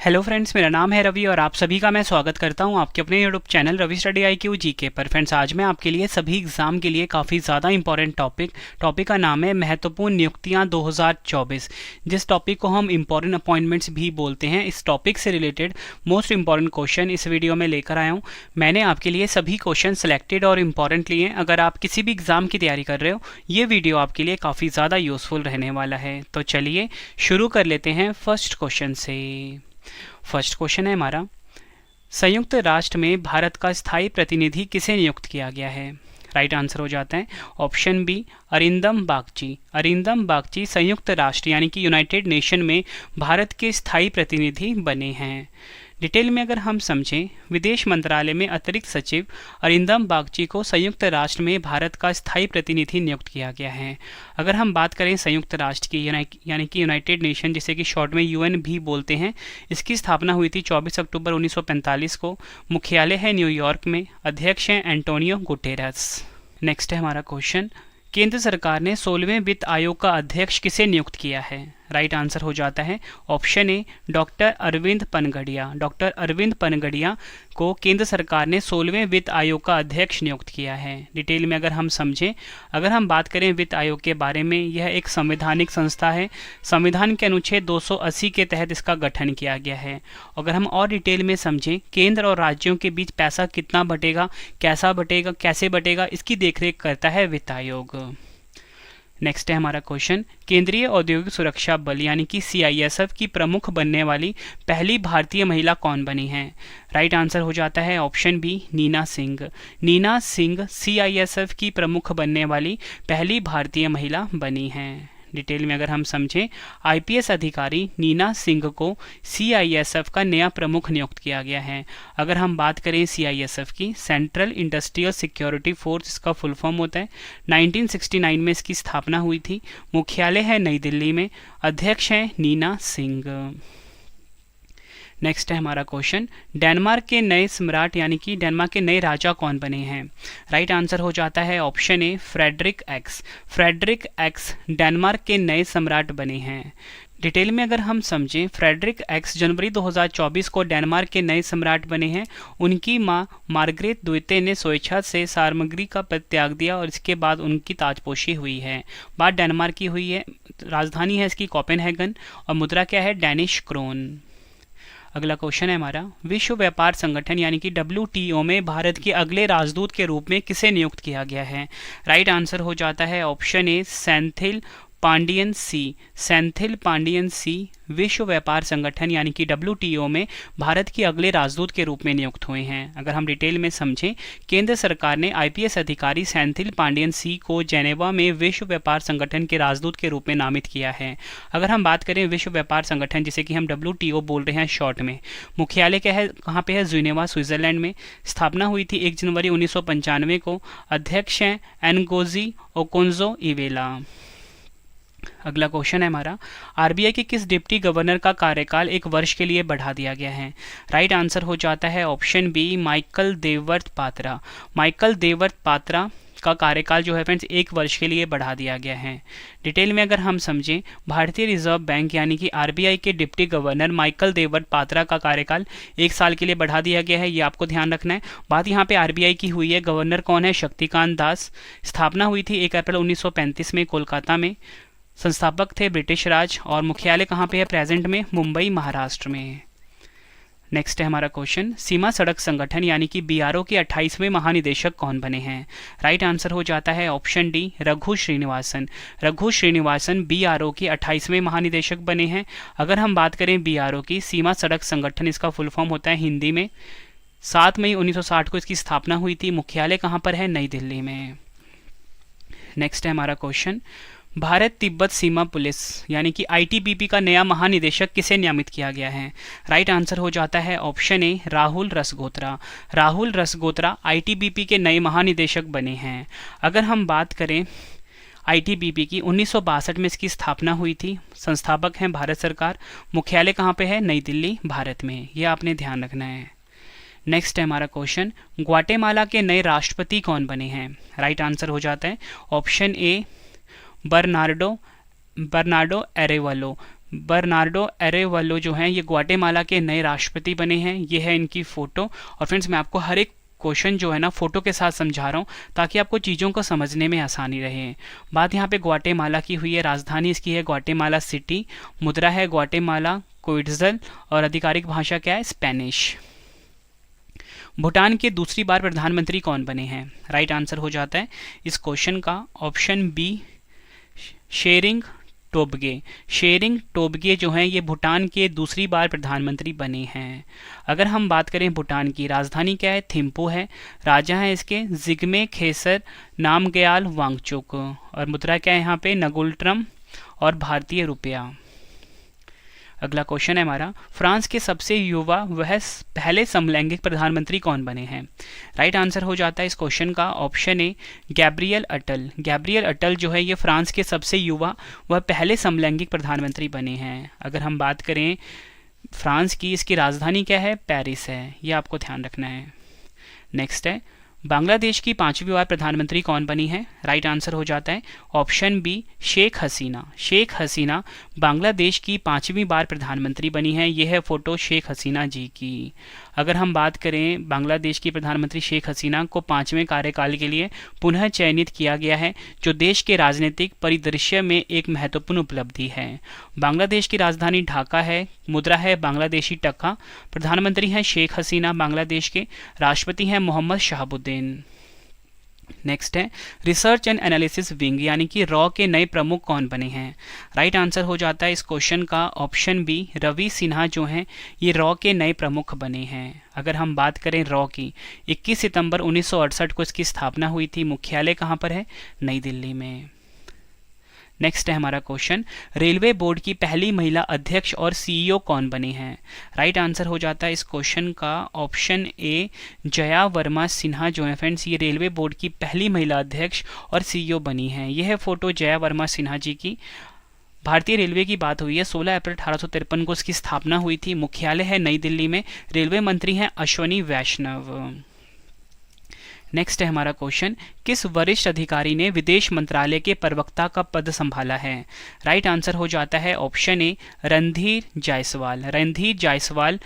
Hello friends, मेरा नाम है रवि और आप सभी का मैं स्वागत करता हूं आपके अपने YouTube channel Ravi study IQ GK पर। फ्रेंड्स, आज मैं आपके लिए सभी एग्जाम के लिए काफ़ी ज़्यादा इंपॉर्टेंट टॉपिक का नाम है महत्वपूर्ण नियुक्तियां 2024। जिस टॉपिक को हम इंपॉर्टेंट अपॉइंटमेंट्स भी बोलते हैं, इस टॉपिक से रिलेटेड मोस्ट इंपॉर्टेंट क्वेश्चन इस वीडियो में लेकर आया हूँ। मैंने आपके लिए सभी क्वेश्चन सेलेक्टेड और इम्पॉर्टेंट लिए हैं। अगर आप किसी भी एग्जाम की तैयारी कर रहे हो, ये वीडियो आपके लिए काफ़ी ज़्यादा यूजफुल रहने वाला है। तो चलिए शुरू कर लेते हैं फर्स्ट क्वेश्चन से। फर्स्ट क्वेश्चन है हमारा, संयुक्त राष्ट्र में भारत का स्थायी प्रतिनिधि किसे नियुक्त किया गया है? राइट आंसर हो जाता है ऑप्शन बी, अरिंदम बागची। अरिंदम बागची संयुक्त राष्ट्र यानी कि यूनाइटेड नेशन में भारत के स्थायी प्रतिनिधि बने हैं। डिटेल में अगर हम समझें, विदेश मंत्रालय में अतिरिक्त सचिव अरिंदम बागची को संयुक्त राष्ट्र में भारत का स्थायी प्रतिनिधि नियुक्त किया गया है। अगर हम बात करें संयुक्त राष्ट्र की यानी कि यूनाइटेड नेशन, जिसे कि शॉर्ट में UN भी बोलते हैं, इसकी स्थापना हुई थी 24 अक्टूबर 1945 को। मुख्यालय है न्यूयॉर्क में। अध्यक्ष हैं एंटोनियो गुटेरस। नेक्स्ट है हमारा क्वेश्चन, केंद्र सरकार ने 16वें वित्त आयोग का अध्यक्ष किसे नियुक्त किया है? राइट आंसर हो जाता है option A, doctor Arvind Panagariya. Doctor Arvind Panagariya को केंद्र सरकार ने 16वें वित्त आयोग का अध्यक्ष नियुक्त किया है। डिटेल में अगर हम समझें, अगर हम बात करें वित्त आयोग के बारे में, यह एक संवैधानिक संस्था है। संविधान के अनुच्छेद 280 के तहत इसका गठन किया गया है। अगर हम और डिटेल में समझें, केंद्र और राज्यों के बीच पैसा कितना बटेगा, कैसे बटेगा, इसकी देखरेख करता है वित्त आयोग। नेक्स्ट है हमारा क्वेश्चन, केंद्रीय औद्योगिक सुरक्षा बल यानी कि CISF की प्रमुख बनने वाली पहली भारतीय महिला कौन बनी है? राइट आंसर हो जाता है option B, Neena Singh. Neena Singh CISF की प्रमुख बनने वाली पहली भारतीय महिला बनी है। डिटेल में अगर हम समझें, IPS अधिकारी नीना सिंह को CISF का नया प्रमुख नियुक्त किया गया है। अगर हम बात करें CISF की, सेंट्रल इंडस्ट्रियल सिक्योरिटी फोर्स इसका फुल फॉर्म होता है। 1969 में इसकी स्थापना हुई थी। मुख्यालय है नई दिल्ली में। अध्यक्ष हैं नीना सिंह। नेक्स्ट है हमारा क्वेश्चन, डेनमार्क के नए सम्राट यानी कि डेनमार्क के नए राजा कौन बने हैं? राइट आंसर हो जाता है option A, Frederik X. Frederik X Denmark के नए सम्राट बने हैं। डिटेल में अगर हम समझें, फ्रेडरिक एक्स जनवरी 2024 को डेनमार्क के नए सम्राट बने हैं। उनकी मां मार्गरेट द्वितीय ने स्वेच्छा से सामग्री का पद त्याग दिया और इसके बाद उनकी ताजपोशी हुई है। बात डेनमार्क की हुई है। राजधानी है इसकी कोपेनहेगन और मुद्रा क्या है? Danish crown. अगला क्वेश्चन है हमारा, विश्व व्यापार संगठन यानी कि WTO में भारत के अगले राजदूत के रूप में किसे नियुक्त किया गया है? राइट आंसर हो जाता है ऑप्शन ए, सेंथिल पांडियन सी। सेंथिल पांडियन सी विश्व व्यापार संगठन यानी कि WTO में भारत के अगले राजदूत के रूप में नियुक्त हुए हैं। अगर हम डिटेल में समझें, केंद्र सरकार ने IPS अधिकारी सेंथिल पांडियन सी को जेनेवा में विश्व व्यापार संगठन के राजदूत के रूप में नामित किया है। अगर हम बात करें विश्व व्यापार संगठन, जिसे कि हम WTO बोल रहे हैं शॉर्ट में, मुख्यालय क्या है, कहाँ पे है? जिनेवा, स्विट्जरलैंड में। स्थापना हुई थी 1 जनवरी 1995 को। अध्यक्ष हैं एनगोजी ओकोंजो इवेला। अगला क्वेश्चन है हमारा, RBI के किस डिप्टी गवर्नर का कार्यकाल 1 वर्ष के लिए बढ़ा दिया गया है? राइट आंसर हो जाता है option B, Michael Debabrata Patra. Michael Debabrata Patra का कार्यकाल जो है फ्रेंड्स 1 वर्ष के लिए बढ़ा दिया गया है। डिटेल में अगर हम समझें, भारतीय रिजर्व बैंक यानी कि RBI के deputy governor Michael Debabrata Patra का कार्यकाल 1 साल के लिए बढ़ा दिया गया है। ये आपको ध्यान रखना है। बात यहाँ पे RBI की हुई है। गवर्नर कौन है? शक्तिकांत दास। स्थापना हुई थी 1 अप्रैल 1935 में कोलकाता में। संस्थापक थे ब्रिटिश राज और मुख्यालय कहाँ पे है प्रेजेंट में? मुंबई, महाराष्ट्र में। नेक्स्ट है हमारा क्वेश्चन, सीमा सड़क संगठन यानी कि BRO के 28वें महानिदेशक कौन बने हैं? राइट आंसर हो जाता है option D, Raghu Srinivasan. Raghu Srinivasan BRO के 28वें महानिदेशक बने हैं। अगर हम बात करें BRO की, सीमा सड़क संगठन इसका फुल फॉर्म होता है हिंदी में। 7 मई 1960 को इसकी स्थापना हुई थी। मुख्यालय कहाँ पर है? नई दिल्ली में। नेक्स्ट है हमारा क्वेश्चन, भारत तिब्बत सीमा पुलिस यानी कि ITBP का नया महानिदेशक किसे नियमित किया गया है? राइट आंसर हो जाता है ऑप्शन ए, राहुल रसगोत्रा। राहुल रसगोत्रा ITBP के नए महानिदेशक बने हैं। अगर हम बात करें ITBP की, 1962 में इसकी स्थापना हुई थी। संस्थापक हैं भारत सरकार। मुख्यालय कहाँ पे है? नई दिल्ली, भारत में। यह आपने ध्यान रखना है। नेक्स्ट है हमारा क्वेश्चन, ग्वाटेमाला के नए राष्ट्रपति कौन बने हैं? राइट आंसर हो जाता है ऑप्शन ए, बर्नार्डो एरेवालो। बर्नार्डो एरेवलो जो हैं ये ग्वाटेमाला के नए राष्ट्रपति बने हैं। ये है इनकी फ़ोटो। और फ्रेंड्स मैं आपको हर एक क्वेश्चन जो है ना फ़ोटो के साथ समझा रहा हूँ ताकि आपको चीज़ों को समझने में आसानी रहे। बात यहाँ पे ग्वाटेमाला की हुई है। राजधानी इसकी है ग्वाटेमाला सिटी। मुद्रा है ग्वाटेमाला क्विट्ज़ल और आधिकारिक भाषा क्या है? स्पेनिश। भूटान के दूसरी बार प्रधानमंत्री कौन बने हैं? राइट आंसर हो जाता है इस क्वेश्चन का ऑप्शन बी, शेरिंग टोब्गे। शेरिंग टोब्गे जो हैं ये भूटान के दूसरी बार प्रधानमंत्री बने हैं। अगर हम बात करें भूटान की राजधानी क्या है? थिम्पू है। राजा है इसके जिग्मे खेसर नामग्याल वांगचुक और मुद्रा क्या है यहाँ पे? नगुल्ट्रम और भारतीय रुपया। अगला क्वेश्चन है हमारा, फ्रांस के सबसे युवा वह पहले समलैंगिक प्रधानमंत्री कौन बने हैं? राइट आंसर हो जाता है इस क्वेश्चन का option A, Gabriel Attal. Gabriel Attal जो है ये फ्रांस के सबसे युवा वह पहले समलैंगिक प्रधानमंत्री बने हैं। अगर हम बात करें फ्रांस की, इसकी राजधानी क्या है? पेरिस है। ये आपको ध्यान रखना है। नेक्स्ट है, बांग्लादेश की 5वीं बार प्रधानमंत्री कौन बनी है? राइट आंसर हो जाता है ऑप्शन बी, शेख हसीना। शेख हसीना बांग्लादेश की 5वीं बार प्रधानमंत्री बनी है। यह है फोटो शेख हसीना जी की। अगर हम बात करें बांग्लादेश की प्रधानमंत्री शेख हसीना को 5वें कार्यकाल के लिए पुनः चयनित किया गया है, जो देश के राजनीतिक परिदृश्य में एक महत्वपूर्ण उपलब्धि है। बांग्लादेश की राजधानी ढाका है। मुद्रा है बांग्लादेशी टका। प्रधानमंत्री हैं शेख हसीना बांग्लादेश के। राष्ट्रपति हैं मोहम्मद शहाबुद्दीन। नेक्स्ट है, रिसर्च एंड एनालिसिस विंग यानी कि रॉ के नए प्रमुख कौन बने हैं? राइट आंसर हो जाता है इस क्वेश्चन का ऑप्शन बी, रवि सिन्हा जो हैं ये रॉ के नए प्रमुख बने हैं। अगर हम बात करें रॉ की, 21 सितंबर 1968 को इसकी स्थापना हुई थी। मुख्यालय कहाँ पर है? नई दिल्ली में। नेक्स्ट है हमारा क्वेश्चन, रेलवे बोर्ड की पहली महिला अध्यक्ष और सीईओ कौन बनी हैं? राइट आंसर हो जाता है इस क्वेश्चन का ऑप्शन ए, जया वर्मा सिन्हा जो है फ्रेंड्स ये रेलवे बोर्ड की पहली महिला अध्यक्ष और सीईओ बनी हैं। यह है फोटो जया वर्मा सिन्हा जी की। भारतीय रेलवे की बात हुई है। 16 अप्रैल 1853 को इसकी स्थापना हुई थी। मुख्यालय है नई दिल्ली में। रेलवे मंत्री हैं अश्वनी वैष्णव। नेक्स्ट है हमारा क्वेश्चन, किस वरिष्ठ अधिकारी ने विदेश मंत्रालय के प्रवक्ता का पद संभाला है? राइट आंसर हो जाता है ऑप्शन ए, रणधीर जायसवाल। रणधीर जायसवाल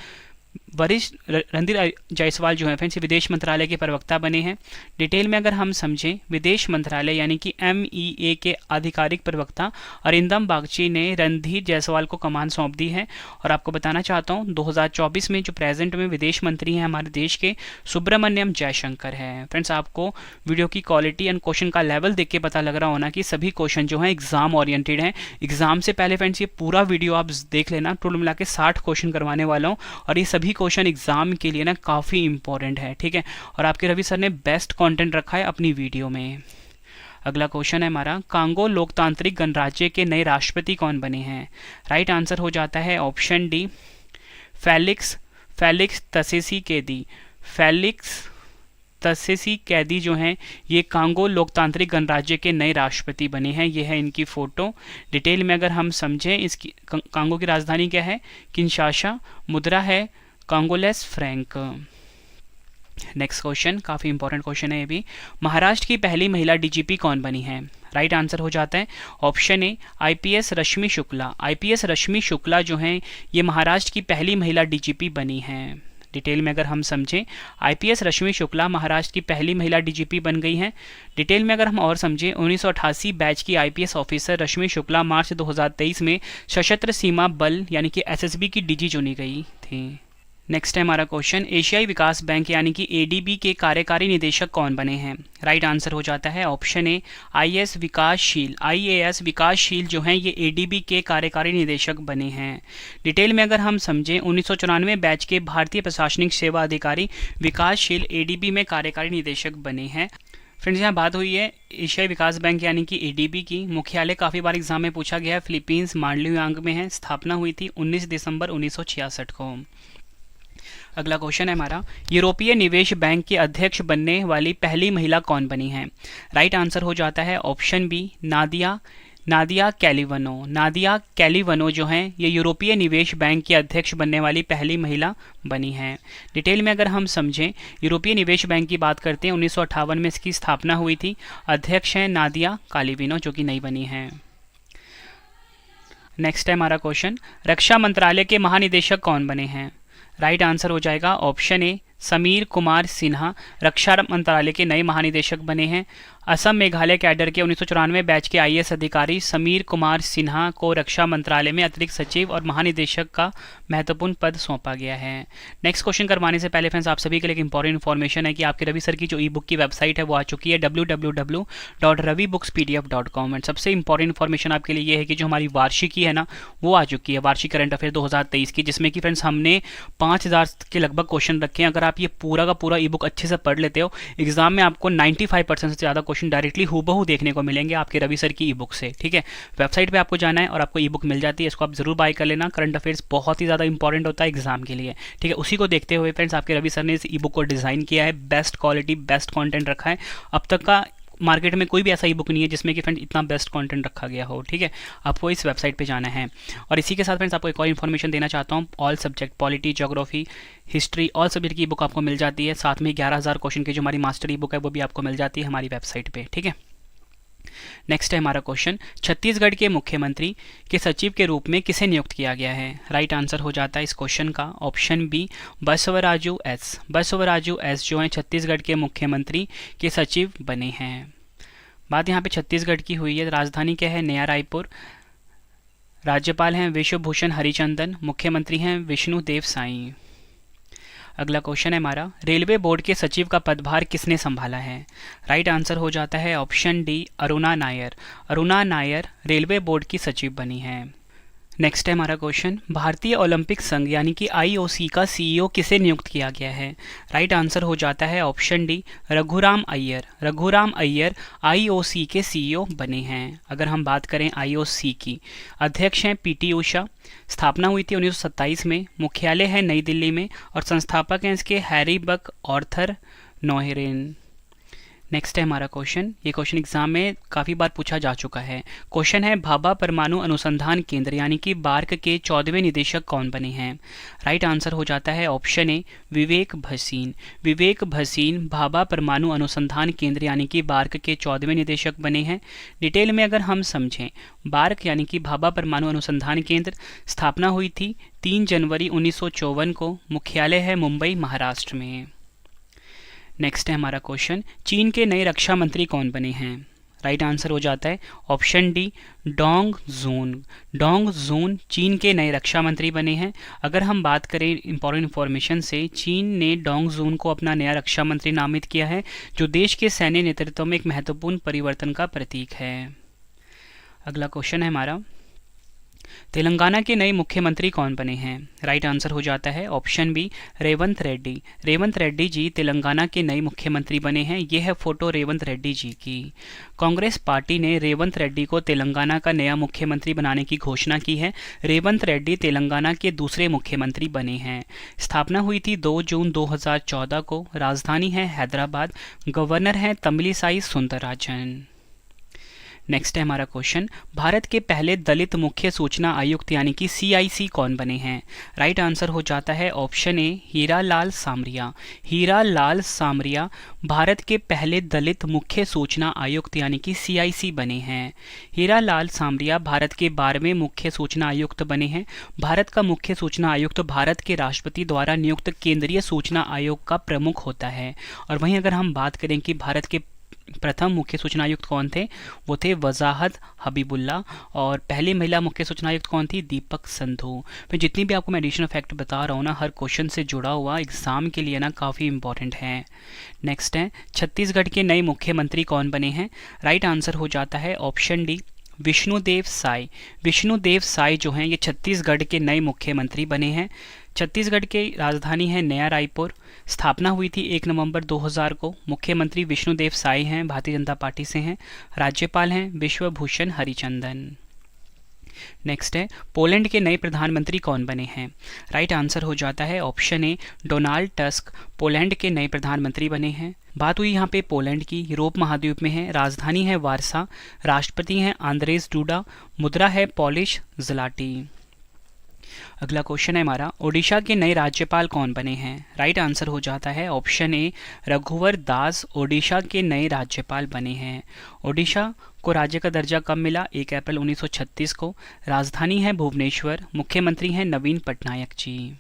रणधीर जायसवाल जो है फ्रेंड्स विदेश मंत्रालय के प्रवक्ता बने हैं। डिटेल में अगर हम समझें, विदेश मंत्रालय यानी कि MEA के आधिकारिक प्रवक्ता अरिंदम बागची ने रणधीर जायसवाल को कमान सौंप दी है। और आपको बताना चाहता हूं 2024 में जो प्रेजेंट में विदेश मंत्री हैं हमारे देश के, सुब्रमण्यम जयशंकर है। फ्रेंड्स आपको वीडियो की क्वालिटी एंड क्वेश्चन का लेवल देख के पता लग रहा होना कि सभी क्वेश्चन जो हैं एग्जाम ओरिएंटेड हैं। एग्जाम से पहले फ्रेंड्स ये पूरा वीडियो आप देख लेना। टोटल मिला के 60 क्वेश्चन करवाने वाला हूँ और ये सभी क्वेश्चन एग्जाम के लिए ना काफ़ी इंपॉर्टेंट है, ठीक है। और आपके रवि सर ने बेस्ट कंटेंट रखा है अपनी वीडियो में। अगला क्वेश्चन है हमारा, कांगो लोकतांत्रिक गणराज्य के नए राष्ट्रपति कौन बने हैं? राइट आंसर हो जाता है ऑप्शन डी, फेलिक्स त्सेसीकेदी। फेलिक्स त्सेसीकेदी जो हैं ये कांगो लोकतांत्रिक गणराज्य के नए राष्ट्रपति बने हैं। ये है इनकी फ़ोटो। डिटेल में अगर हम समझें, इसकी कांगो की राजधानी क्या है? किंशासा। मुद्रा है कांगोलेस फ्रैंक। नेक्स्ट क्वेश्चन काफ़ी इंपॉर्टेंट क्वेश्चन है ये भी, महाराष्ट्र की पहली महिला DGP कौन बनी है? राइट आंसर हो जाता है ऑप्शन ए, IPS रश्मि शुक्ला। IPS रश्मि शुक्ला जो हैं ये महाराष्ट्र की पहली महिला DGP बनी हैं। डिटेल में अगर हम समझें, IPS रश्मि शुक्ला महाराष्ट्र की पहली महिला DGP बन गई हैं। डिटेल में अगर हम और समझें, 1988 बैच की IPS ऑफिसर रश्मि शुक्ला मार्च 2023 में सशस्त्र सीमा बल यानी कि SSB की DG चुनी गई थी। नेक्स्ट है हमारा क्वेश्चन, एशियाई विकास बैंक यानी कि ADB के कार्यकारी निदेशक कौन बने हैं? राइट आंसर हो जाता है ऑप्शन ए, IAS विकासशील जो हैं ये ADB के कार्यकारी निदेशक बने हैं। डिटेल में अगर हम समझें, 1994 बैच के भारतीय प्रशासनिक सेवा अधिकारी विकासशील ADB में कार्यकारी निदेशक बने हैं। फ्रेंड्स यहाँ बात हुई है एशियाई विकास बैंक यानी कि ADB की। मुख्यालय काफ़ी बार एग्जाम में पूछा गया है, फिलीपींस मांडलियांग में है। स्थापना हुई थी 19 दिसंबर 1966 को। अगला क्वेश्चन है हमारा, यूरोपीय निवेश बैंक के अध्यक्ष बनने वाली पहली महिला कौन बनी है? राइट आंसर हो जाता है ऑप्शन बी, नादिया कैलिवनो। नादिया कैलिवनो जो हैं ये यूरोपीय निवेश बैंक के अध्यक्ष बनने वाली पहली महिला बनी हैं। डिटेल में अगर हम समझें, यूरोपीय निवेश बैंक की बात करते हैं, 1958 में इसकी स्थापना हुई थी। अध्यक्ष हैं नादिया कैलिवनो जो कि नई बनी हैं। नेक्स्ट है हमारा क्वेश्चन, रक्षा मंत्रालय के महानिदेशक कौन बने हैं? राइट आंसर हो जाएगा ऑप्शन ए समीर कुमार सिन्हा रक्षा मंत्रालय के नए महानिदेशक बने हैं। असम मेघालय कैडर के 1994 बैच के आईएएस अधिकारी समीर कुमार सिन्हा को रक्षा मंत्रालय में अतिरिक्त सचिव और महानिदेशक का महत्वपूर्ण पद सौंपा गया है। नेक्स्ट क्वेश्चन करवाने से पहले फ्रेंड्स आप सभी के लिए एक इंपॉर्टेंट इन्फॉर्मेशन है कि आपके रवि सर की जो ई बुक की वेबसाइट है वो आ चुकी है www.ravibookspdf.com। एंड सबसे इंपॉर्टेंट इन्फॉर्मेशन आपके लिए ये है कि जो हमारी वार्षिकी है ना वो आ चुकी है, वार्षिक करंट अफेयर 2023 की, जिसमें कि फ्रेंड्स हमने 5000 के लगभग क्वेश्चन रखे हैं। अगर आप ये पूरा का पूरा ई बुक अच्छे से पढ़ लेते हो, एग्जाम में आपको 95% से ज़्यादा क्वेश्चन डायरेक्टली हूबहू देखने को मिलेंगे आपके रवि सर की ई बुक से। ठीक है, वेबसाइट पे आपको जाना है और आपको ई बुक मिल जाती है, इसको आप जरूर बाय कर लेना। करंट अफेयर्स बहुत ही ज़्यादा इंपॉर्टेंट होता है एग्जाम के लिए। ठीक है, उसी को देखते हुए फ्रेंड्स आपके रवि सर ने इस ई बुक को डिज़ाइन किया है, बेस्ट क्वालिटी बेस्ट कॉन्टेंट रखा है। अब तक का मार्केट में कोई भी ऐसा ई बुक नहीं है जिसमें कि फ्रेंड्स इतना बेस्ट कंटेंट रखा गया हो। ठीक है, आपको इस वेबसाइट पे जाना है। और इसी के साथ फ्रेंड्स आपको एक और इन्फॉर्मेशन देना चाहता हूँ, all subject polity geography history all subject की बुक आपको मिल जाती है। साथ में 11,000 क्वेश्चन की जो हमारी मास्टर ई बुक है वो भी आपको मिल जाती है हमारी वेबसाइट पर। ठीक है, नेक्स्ट है हमारा क्वेश्चन, छत्तीसगढ़ के मुख्यमंत्री के सचिव के रूप में किसे नियुक्त किया गया है? राइट आंसर हो जाता है इस क्वेश्चन का option B Basavaraju S. Basavaraju S जो है छत्तीसगढ़ के मुख्यमंत्री के सचिव बने हैं। बात यहाँ पे छत्तीसगढ़ की हुई है। राजधानी क्या है? नया रायपुर। राज्यपाल हैं विश्वभूषण हरिचंदन। मुख्यमंत्री हैं विष्णुदेव साई। अगला क्वेश्चन है हमारा, रेलवे बोर्ड के सचिव का पदभार किसने संभाला है? राइट आंसर हो जाता है option D Aruna Nair. Aruna Nair railway board की सचिव बनी है। नेक्स्ट है हमारा क्वेश्चन, भारतीय ओलंपिक संघ यानी कि आईओसी का सीईओ किसे नियुक्त किया गया है? राइट आंसर हो जाता है option D Raghuram Iyer. Raghuram Iyer IOC के सीईओ बने हैं। अगर हम बात करें आईओसी की, अध्यक्ष हैं पीटी उषा। स्थापना हुई थी 1927 में। मुख्यालय है नई दिल्ली में और संस्थापक हैं इसके हैरी बक ऑर्थर नोहेरेन। नेक्स्ट है हमारा क्वेश्चन, ये क्वेश्चन एग्जाम में काफ़ी बार पूछा जा चुका है। क्वेश्चन है, भाभा परमाणु अनुसंधान केंद्र यानी कि बार्क के 14वें निदेशक कौन बने हैं? राइट आंसर हो जाता है ऑप्शन ए विवेक भसीन। विवेक भसीन भाभा परमाणु अनुसंधान केंद्र यानी कि बार्क के 14वें निदेशक बने हैं। डिटेल में अगर हम समझें, बार्क यानी कि भाभा परमाणु अनुसंधान केंद्र स्थापना हुई थी 3 जनवरी 1954 को। मुख्यालय है मुंबई महाराष्ट्र में। नेक्स्ट है हमारा क्वेश्चन, चीन के नए रक्षा मंत्री कौन बने हैं? राइट आंसर हो जाता है ऑप्शन डी डोंग जून। डोंग जून चीन के नए रक्षा मंत्री बने हैं। अगर हम बात करें इंपॉर्टेंट इन्फॉर्मेशन से, चीन ने डोंग जून को अपना नया रक्षा मंत्री नामित किया है, जो देश के सैन्य नेतृत्व में एक महत्वपूर्ण परिवर्तन का प्रतीक है। अगला क्वेश्चन है हमारा, तेलंगाना के नए मुख्यमंत्री कौन बने हैं? राइट आंसर हो जाता है ऑप्शन बी रेवंत रेड्डी। रेवंत रेड्डी जी तेलंगाना के नए मुख्यमंत्री बने हैं। यह है फोटो रेवंत रेड्डी जी की। कांग्रेस पार्टी ने रेवंत रेड्डी को तेलंगाना का नया मुख्यमंत्री बनाने की घोषणा की है। रेवंत रेड्डी तेलंगाना के दूसरे मुख्यमंत्री बने हैं। स्थापना हुई थी 2 जून 2014 को। राजधानी है हैदराबाद। गवर्नर हैं तमिलिसाई सुंदरराजन। नेक्स्ट है हमारा क्वेश्चन, भारत के पहले दलित मुख्य सूचना आयुक्त यानी कि सीआईसी कौन बने हैं? राइट आंसर हो जाता है ऑप्शन ए हीरा लाल सामरिया। हीरा लाल सामरिया भारत के पहले दलित मुख्य सूचना आयुक्त यानी कि सीआईसी बने हैं। हीरा लाल सामरिया भारत के 12वें मुख्य सूचना आयुक्त बने हैं। भारत का मुख्य सूचना आयुक्त भारत के राष्ट्रपति द्वारा नियुक्त केंद्रीय सूचना आयोग का प्रमुख होता है। और वहीं अगर हम बात करें कि भारत के प्रथम मुख्य सूचना आयुक्त कौन थे, वो थे वजाहत हबीबुल्ला। और पहली महिला मुख्य सूचना आयुक्त कौन थी? दीपक संधू। फिर जितनी भी आपको मैं एडिशनल फैक्ट बता रहा हूँ ना, हर क्वेश्चन से जुड़ा हुआ एग्जाम के लिए ना काफ़ी इंपॉर्टेंट है। नेक्स्ट है, छत्तीसगढ़ के नए मुख्यमंत्री कौन बने हैं? राइट आंसर हो जाता है ऑप्शन डी विष्णुदेव साई। विष्णुदेव साई जो हैं ये छत्तीसगढ़ के नए मुख्यमंत्री बने हैं। छत्तीसगढ़ की राजधानी है नया रायपुर। स्थापना हुई थी 1 नवंबर 2000 को। मुख्यमंत्री विष्णुदेव साई हैं, भारतीय जनता पार्टी से हैं। राज्यपाल हैं विश्वभूषण हरिचंदन। नेक्स्ट है, पोलैंड के नए प्रधानमंत्री कौन बने हैं? राइट आंसर हो जाता है ऑप्शन ए डोनाल्ड टस्क। पोलैंड के नए प्रधानमंत्री बने हैं। बात हुई यहाँ पे पोलैंड की, यूरोप महाद्वीप में है। राजधानी है वारसा। राष्ट्रपति हैं आंद्रेस डूडा। मुद्रा है पॉलिश ज़लाटी। अगला क्वेश्चन है हमारा, ओडिशा के नए राज्यपाल कौन बने हैं? राइट आंसर हो जाता है ऑप्शन ए, रघुवर दास ओडिशा के नए राज्यपाल बने हैं। ओडिशा को राज्य का दर्जा कब मिला? 1 अप्रैल 1936 को। राजधानी है भुवनेश्वर, मुख्यमंत्री हैं नवीन पटनायक जी।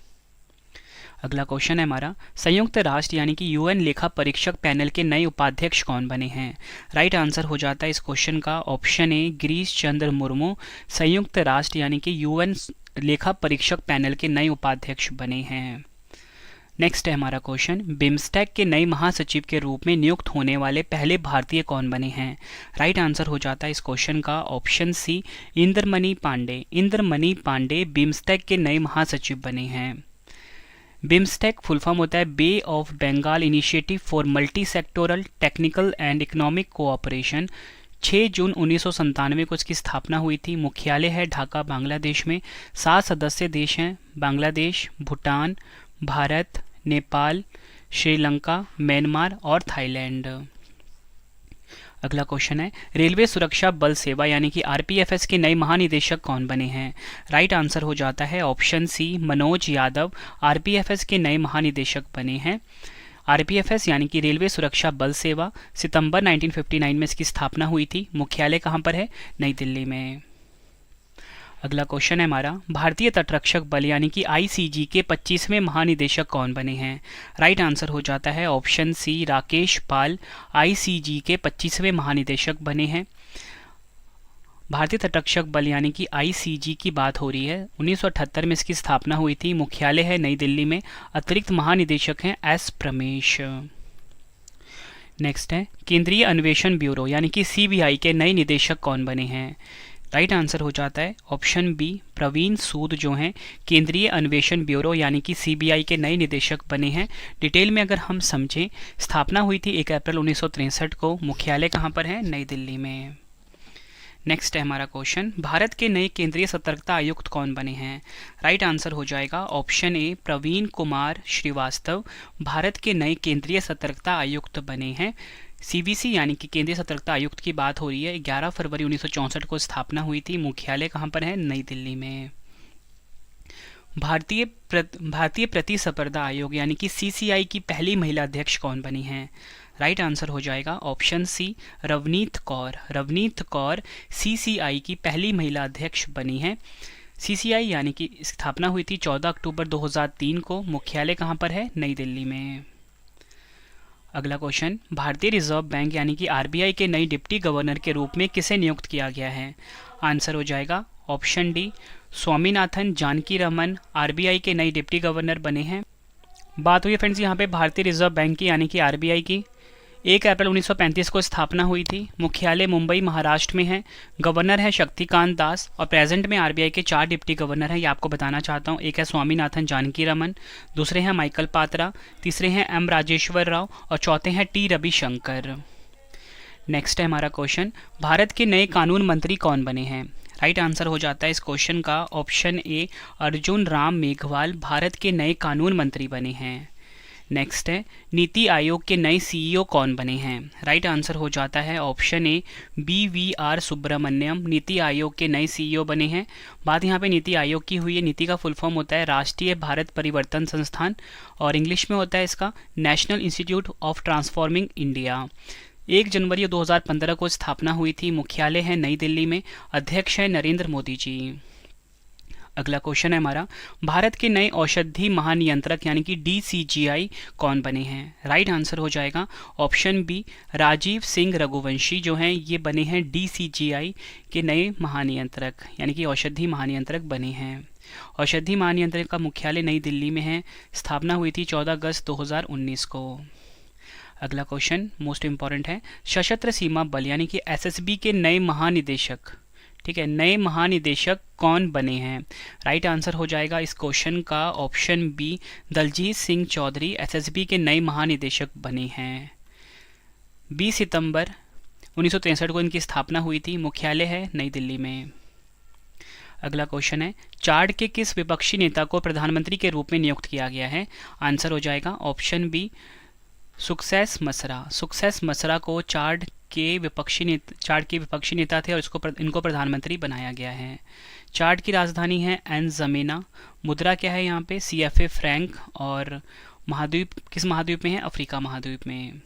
अगला क्वेश्चन है हमारा, संयुक्त राष्ट्र यानी कि यूएन लेखा परीक्षक पैनल के नए उपाध्यक्ष कौन बने हैं? राइट आंसर हो जाता है इस क्वेश्चन का ऑप्शन ए, गिरीश चंद्र मुर्मू संयुक्त राष्ट्र यानी कि यूएन लेखा परीक्षक पैनल के नए उपाध्यक्ष बने हैं। नेक्स्ट है हमारा क्वेश्चन, बिम्स्टेक के नए महासचिव के रूप में नियुक्त होने वाले पहले भारतीय कौन बने हैं? राइट आंसर हो जाता है इस क्वेश्चन का option C, Indramani Pandey. Indramani Pandey BIMSTEC के नए महासचिव बने हैं। बिम्स्टेक फुल फॉर्म होता है Bay of Bengal initiative for multi sectoral technical and economic cooperation. 6 जून 1997 को इसकी स्थापना हुई थी। मुख्यालय है ढाका बांग्लादेश में। 7 सदस्य देश हैं, बांग्लादेश, भूटान, भारत, नेपाल, श्रीलंका, म्यांमार और थाईलैंड। अगला क्वेश्चन है, रेलवे सुरक्षा बल सेवा यानी कि आरपीएफएस के नए महानिदेशक कौन बने हैं? राइट आंसर हो जाता है ऑप्शन सी, मनोज यादव आरपीएफएस के नए महानिदेशक बने हैं। आरपीएफएस यानी कि रेलवे सुरक्षा बल सेवा, सितंबर 1959 में इसकी स्थापना हुई थी। मुख्यालय कहाँ पर है? नई दिल्ली में। अगला क्वेश्चन है हमारा, भारतीय तटरक्षक बल यानी कि आईसीजी के 25वें महानिदेशक कौन बने हैं? राइट आंसर हो जाता है ऑप्शन सी, राकेश पाल आईसीजी के 25वें महानिदेशक बने हैं। भारतीय तटरक्षक बल यानी कि आईसीजी की बात हो रही है। 1978 में इसकी स्थापना हुई थी। मुख्यालय है नई दिल्ली में। अतिरिक्त महानिदेशक हैं एस प्रमेश। नेक्स्ट है, केंद्रीय अन्वेषण ब्यूरो यानी कि सीबीआई के नए निदेशक कौन बने हैं? राइट आंसर हो जाता है ऑप्शन बी, प्रवीण सूद जो हैं केंद्रीय अन्वेषण ब्यूरो यानी कि सीबीआई के नए निदेशक बने हैं। डिटेल में अगर हम समझें, स्थापना हुई थी 1 अप्रैल 1963 को। मुख्यालय कहाँ पर है? नई दिल्ली में। नेक्स्ट है हमारा क्वेश्चन, भारत के नए केंद्रीय सतर्कता आयुक्त कौन बने हैं? राइट आंसर हो जाएगा ऑप्शन ए, प्रवीण कुमार श्रीवास्तव भारत के नए केंद्रीय सतर्कता आयुक्त बने हैं। सीवीसी यानी कि केंद्रीय सतर्कता आयुक्त की बात हो रही है। 11 फरवरी 1964 को स्थापना हुई थी। मुख्यालय कहाँ पर है? नई दिल्ली में। भारतीय प्रतिस्पर्धा आयोग यानी कि सीसीआई की पहली महिला अध्यक्ष कौन बनी हैं? राइट आंसर हो जाएगा option C, Ravneet Kaur. Ravneet Kaur CCI की पहली महिला अध्यक्ष बनी हैं। सीसीआई यानी कि स्थापना हुई थी 14 अक्टूबर 2003 को। मुख्यालय कहाँ पर है? नई दिल्ली में। अगला क्वेश्चन, भारतीय रिजर्व बैंक यानी कि आरबीआई के नई डिप्टी गवर्नर के रूप में किसे नियुक्त किया गया है? आंसर हो जाएगा option D, Swaminathan Janakiraman RBI के नए डिप्टी गवर्नर बने हैं। बात हुई फ्रेंड्स यहाँ पे भारतीय रिजर्व बैंक की यानी कि आरबीआई की। 1 अप्रैल 1935 को स्थापना हुई थी। मुख्यालय मुंबई महाराष्ट्र में है। गवर्नर है शक्तिकांत दास और प्रेजेंट में आरबीआई के 4 डिप्टी गवर्नर हैं। ये आपको बताना चाहता हूँ। एक है स्वामीनाथन जानकी रमन, दूसरे हैं माइकल पात्रा, तीसरे हैं एम राजेश्वर राव और चौथे हैं टी रविशंकर। नेक्स्ट है हमारा क्वेश्चन, भारत के नए कानून मंत्री कौन बने हैं? राइट आंसर हो जाता है इस क्वेश्चन का ऑप्शन ए, अर्जुन राम मेघवाल भारत के नए कानून मंत्री बने हैं। नेक्स्ट है, नीति आयोग के नए सीईओ कौन बने हैं? राइट आंसर हो जाता है ऑप्शन ए, BVR सुब्रमण्यम नीति आयोग के नए सीईओ बने हैं। बात यहाँ पे नीति आयोग की हुई है। नीति का फुल फॉर्म होता है राष्ट्रीय भारत परिवर्तन संस्थान और इंग्लिश में होता है इसका national institute of transforming India. 1 जनवरी 2015 को स्थापना हुई थी। मुख्यालय है नई दिल्ली में। अध्यक्ष है नरेंद्र मोदी जी। अगला क्वेश्चन है हमारा, भारत के नए औषधि महानियंत्रक यानी कि DCGI कौन बने हैं? राइट आंसर हो जाएगा ऑप्शन बी, राजीव सिंह रघुवंशी जो हैं ये बने हैं DCGI के नए महानियंत्रक यानी कि औषधि महानियंत्रक बने हैं। औषधि महानियंत्रक का मुख्यालय नई दिल्ली में है। स्थापना हुई थी 14 अगस्त 2019 को। अगला क्वेश्चन मोस्ट इंपॉर्टेंट है, सशस्त्र सीमा बल यानी कि SSB के नए महानिदेशक, ठीक है, नए महानिदेशक कौन बने हैं? राइट आंसर हो जाएगा इस क्वेश्चन का option B, Daljit Singh Chaudhary SSB के नए महानिदेशक बने हैं। 20 सितंबर 1963 को इनकी स्थापना हुई थी। मुख्यालय है नई दिल्ली में। अगला क्वेश्चन है, चाड के किस विपक्षी नेता को प्रधानमंत्री के रूप में नियुक्त किया गया है? आंसर हो जाएगा ऑप्शन बी, सक्सेस मसरा। सक्सेस मसरा को चाड के विपक्षी नेता थे और इनको प्रधानमंत्री बनाया गया है। चाड की राजधानी है एनजमेना। मुद्रा क्या है यहाँ पे? CFA Frank. और महाद्वीप किस महाद्वीप में है? अफ्रीका महाद्वीप में।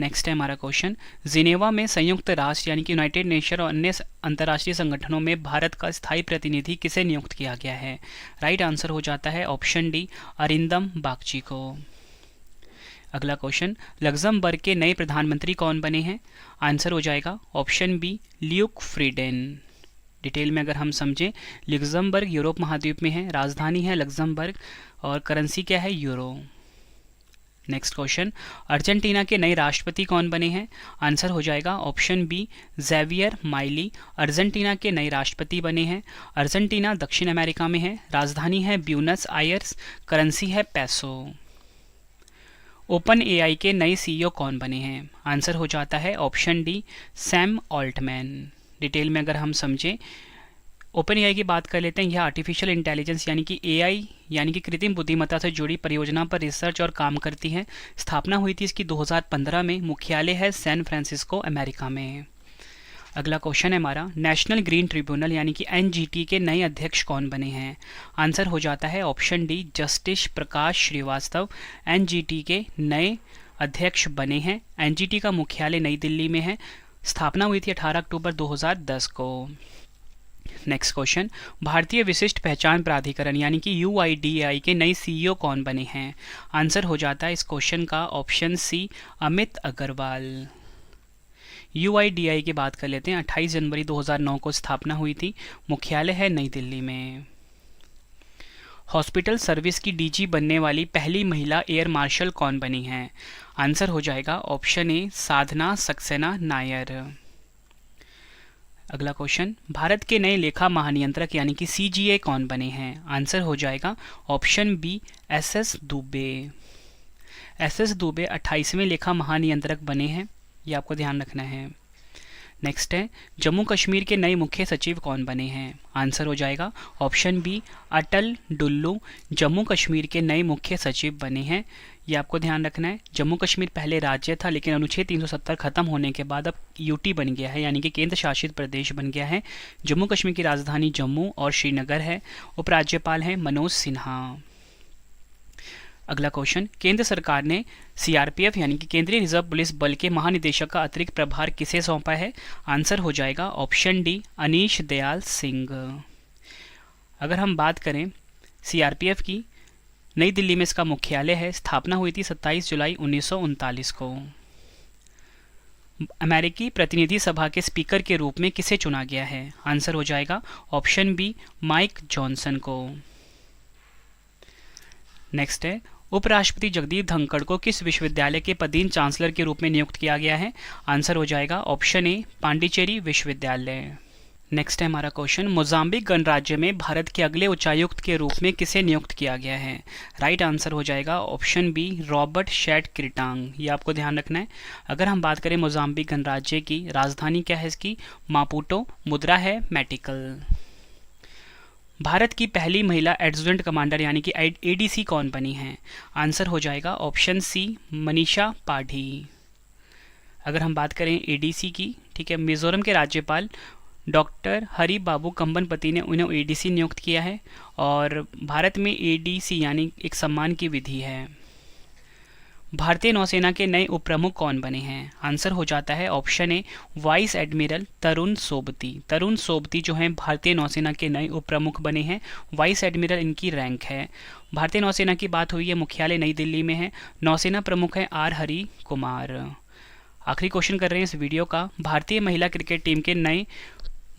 नेक्स्ट है हमारा क्वेश्चन, जिनेवा में संयुक्त राष्ट्र यानी कि यूनाइटेड नेशन और अन्य अंतर्राष्ट्रीय संगठनों में भारत का स्थायी प्रतिनिधि किसे नियुक्त किया गया है? राइट आंसर हो जाता है ऑप्शन डी, अरिंदम बागची को। अगला क्वेश्चन, लग्जमबर्ग के नए प्रधानमंत्री कौन बने हैं? आंसर हो जाएगा option B, Luc Frieden. Detail में अगर हम समझें, लग्जमबर्ग यूरोप महाद्वीप में है, राजधानी है लग्जमबर्ग और करेंसी क्या है? यूरो। नेक्स्ट क्वेश्चन, अर्जेंटीना के नए राष्ट्रपति कौन बने हैं? आंसर हो जाएगा option B, Javier Milei Argentina के नए राष्ट्रपति बने हैं। अर्जेंटीना दक्षिण अमेरिका में है, राजधानी है ब्यूनस आयर्स, करेंसी है पैसो। ओपन एआई के नए CEO कौन बने हैं? आंसर हो जाता है option D, Sam Altman. Detail में अगर हम समझें, ओपन एआई की बात कर लेते हैं। यह आर्टिफिशियल इंटेलिजेंस यानी कि AI यानी कि कृत्रिम बुद्धिमत्ता से जुड़ी परियोजना पर रिसर्च और काम करती है। स्थापना हुई थी इसकी 2015 में। मुख्यालय है सैन फ्रांसिस्को अमेरिका में। अगला क्वेश्चन है हमारा, नेशनल ग्रीन ट्रिब्यूनल यानी कि NGT के नए अध्यक्ष कौन बने हैं? आंसर हो जाता है ऑप्शन डी, जस्टिस प्रकाश श्रीवास्तव NGT के नए अध्यक्ष बने हैं। NGT का मुख्यालय नई दिल्ली में है। स्थापना हुई थी 18 अक्टूबर 2010 को। नेक्स्ट क्वेश्चन, भारतीय विशिष्ट पहचान प्राधिकरण यानी कि UIDAI के नए CEO कौन बने हैं? आंसर हो जाता है इस क्वेश्चन का option C, Amit Agarwal. UIDAI की बात कर लेते हैं। 28 जनवरी 2009 को स्थापना हुई थी। मुख्यालय है नई दिल्ली में। हॉस्पिटल सर्विस की DG बनने वाली पहली महिला एयर मार्शल कौन बनी हैं? आंसर हो जाएगा ऑप्शन ए, साधना सक्सेना नायर। अगला क्वेश्चन, भारत के नए लेखा महानियंत्रक यानी कि CGA कौन बने हैं? आंसर हो जाएगा option B, SS Dubey. SS Dubey 28वें लेखा महानियंत्रक बने हैं, ये आपको ध्यान रखना है। नेक्स्ट है, जम्मू कश्मीर के नए मुख्य सचिव कौन बने हैं? आंसर हो जाएगा ऑप्शन बी, अटल डुल्लू जम्मू कश्मीर के नए मुख्य सचिव बने हैं। ये आपको ध्यान रखना है। जम्मू कश्मीर पहले राज्य था, लेकिन अनुच्छेद 370 खत्म होने के बाद अब UT बन गया है यानी कि केंद्र शासित प्रदेश बन गया है। जम्मू कश्मीर की राजधानी जम्मू और श्रीनगर है। उपराज्यपाल हैं मनोज सिन्हा। अगला क्वेश्चन, केंद्र सरकार ने CRPF यानी कि केंद्रीय रिजर्व पुलिस बल के महानिदेशक का अतिरिक्त प्रभार किसे सौंपा है? आंसर हो जाएगा ऑप्शन डी, अनीश दयाल सिंह। अगर हम बात करें CRPF की, नई दिल्ली में इसका मुख्यालय है। स्थापना हुई थी 27 जुलाई 1939 को। अमेरिकी प्रतिनिधि सभा के स्पीकर के रूप में किसे चुना गया है? आंसर हो जाएगा ऑप्शन बी, माइक जॉनसन को। नेक्स्ट है, उपराष्ट्रपति जगदीप धनखड़ को किस विश्वविद्यालय के पदीन चांसलर के रूप में नियुक्त किया गया है? आंसर हो जाएगा ऑप्शन ए, पांडिचेरी विश्वविद्यालय। नेक्स्ट है हमारा क्वेश्चन, मोजाम्बिक गणराज्य में भारत के अगले उच्चायुक्त के रूप में किसे नियुक्त किया गया है? राइट आंसर हो जाएगा ऑप्शन बी, रॉबर्ट शैट किरटांग। ये आपको ध्यान रखना है। अगर हम बात करें मोजाम्बिक गणराज्य की, राजधानी क्या है इसकी? मापुटो। मुद्रा है मेटिकल। भारत की पहली महिला एडजुटेंट कमांडर यानी कि ADC कौन बनी है? आंसर हो जाएगा ऑप्शन सी, मनीषा पाढ़ी। अगर हम बात करें ADC की, ठीक है, मिजोरम के राज्यपाल डॉक्टर हरि बाबू कंबनपति ने उन्हें ADC नियुक्त किया है और भारत में ADC यानी एक सम्मान की विधि है। भारतीय नौसेना के नए उप प्रमुख कौन बने हैं? आंसर हो जाता है ऑप्शन ए, वाइस एडमिरल तरुण सोबती। तरुण सोबती जो हैं भारतीय नौसेना के नए उप प्रमुख बने हैं। वाइस एडमिरल इनकी रैंक है। भारतीय नौसेना की बात हुई है, मुख्यालय नई दिल्ली में है। नौसेना प्रमुख है R हरि कुमार। आखिरी क्वेश्चन कर रहे हैं इस वीडियो का, भारतीय महिला क्रिकेट टीम के नए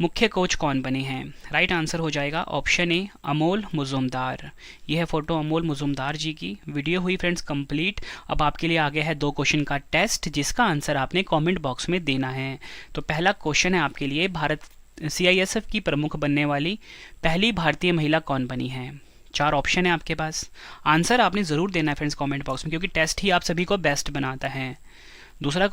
मुख्य कोच कौन बने हैं? राइट आंसर हो जाएगा ऑप्शन ए, अमोल मुजुमदार। यह है फोटो अमोल मुजुमदार जी की। वीडियो हुई फ्रेंड्स कंप्लीट। अब आपके लिए आ गया है 2 क्वेश्चन का टेस्ट, जिसका आंसर आपने कमेंट बॉक्स में देना है। तो पहला क्वेश्चन है आपके लिए, भारत CISF की प्रमुख बनने वाली पहली भारतीय महिला कौन बनी है? 4 ऑप्शन है आपके पास। आंसर आपने ज़रूर देना है फ्रेंड्स कॉमेंट बॉक्स में, क्योंकि टेस्ट ही आप सभी को बेस्ट बनाता है। दूसरा